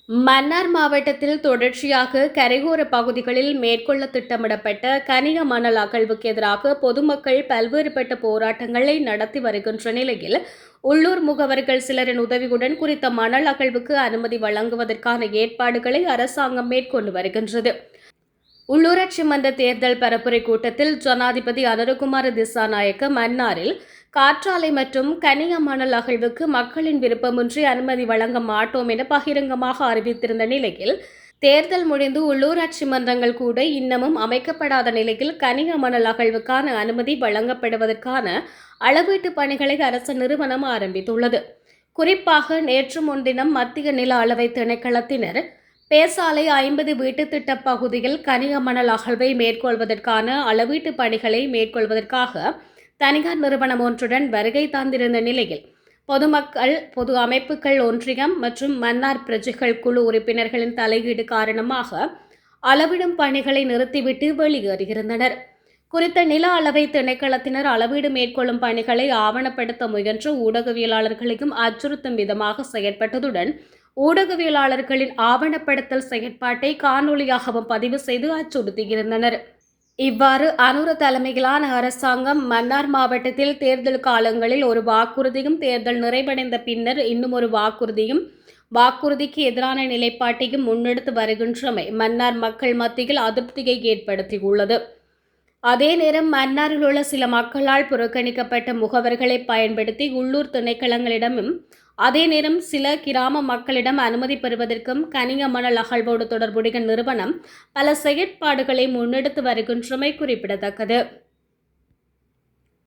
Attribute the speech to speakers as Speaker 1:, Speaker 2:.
Speaker 1: மன்னார் மாவட்டத்தில் தொடர்ச்சியாக கரையோர பகுதிகளில் மேற்கொள்ள திட்டமிடப்பட்ட கனிய மணல் அகழ்வுக்கு எதிராக பொதுமக்கள் பல்வேறுபட்ட போராட்டங்களை நடத்தி வருகின்ற நிலையில் உள்ளூர் முகவர்கள் சிலரின் உதவியுடன் குறித்த மணல் அகழ்வுக்கு அனுமதி வழங்குவதற்கான ஏற்பாடுகளை அரசாங்கம் மேற்கொண்டு வருகின்றது. உள்ளூராட்சி மன்ற தேர்தல் பரப்புரை கூட்டத்தில் ஜனாதிபதி அனுரகுமார திசாநாயக்க மன்னாரில் காற்றாலை மற்றும் கனிய மணல் அகழ்வுக்கு மக்களின் விருப்பமின்றி அனுமதி வழங்க மாட்டோம் என பகிரங்கமாக அறிவித்திருந்த நிலையில் தேர்தல் முடிந்து உள்ளூராட்சி மன்றங்கள் கூட இன்னமும் அமைக்கப்படாத நிலையில் கனிய மணல் அகழ்வுக்கான அனுமதி வழங்கப்படுவதற்கான அளவீட்டு பணிகளை அரசு நிறுவனம் ஆரம்பித்துள்ளது. குறிப்பாக நேற்று முன்தினம் மத்திய நில அளவை திணைக்களத்தினர் பேசாலை 50 வீட்டு திட்ட பகுதியில் கனிய மணல் அகழ்வை மேற்கொள்வதற்கான அளவீட்டு பணிகளை மேற்கொள்வதற்காக தனியார் நிறுவனம் ஒன்றுடன் வருகை தந்திருந்த நிலையில் பொதுமக்கள், பொது அமைப்புகள் ஒன்றியம் மற்றும் மன்னார் பிரஜைகள் குழு உறுப்பினர்களின் தலையீடு காரணமாக அளவிடும் பணிகளை நிறுத்திவிட்டு வெளியேறியிருந்தனர். குறித்த நில அளவை திணைக்களத்தினர் அளவீடு மேற்கொள்ளும் பணிகளை ஆவணப்படுத்த முயன்ற ஊடகவியலாளர்களையும் அச்சுறுத்தும் விதமாக செயற்பட்டதுடன் ஊடகவியலாளர்களின் ஆவணப்படுத்தல் செயற்பாட்டை காணொலியாகவும் பதிவு செய்து அச்சுறுத்தியிருந்தனர். இவ்வாறு அனுர தலைமையிலான அரசாங்கம் மன்னார் மாவட்டத்தில் தேர்தல் காலங்களில் ஒரு வாக்குறுதியும் தேர்தல் நிறைவடைந்த பின்னர் இன்னும் ஒரு வாக்குறுதிக்கு எதிரான நிலைப்பாட்டையும் முன்னெடுத்து வருகின்றமை மன்னார் மக்கள் மத்தியில் அதிருப்தியை ஏற்படுத்தியுள்ளது. அதே நேரம் மன்னாரில் உள்ள சில மக்களால் புறக்கணிக்கப்பட்ட முகவர்களை பயன்படுத்தி உள்ளூர் திணைக்களங்களிடமும் அதே நேரம் சில கிராம மக்களிடம் அனுமதி பெறுவதற்கும் கனிய மணல் அகழ்வோடு தொடர்புடைய நிறுவனம் பல செயற்பாடுகளை முன்னெடுத்து வருகின்றமை குறிப்பிடத்தக்கது.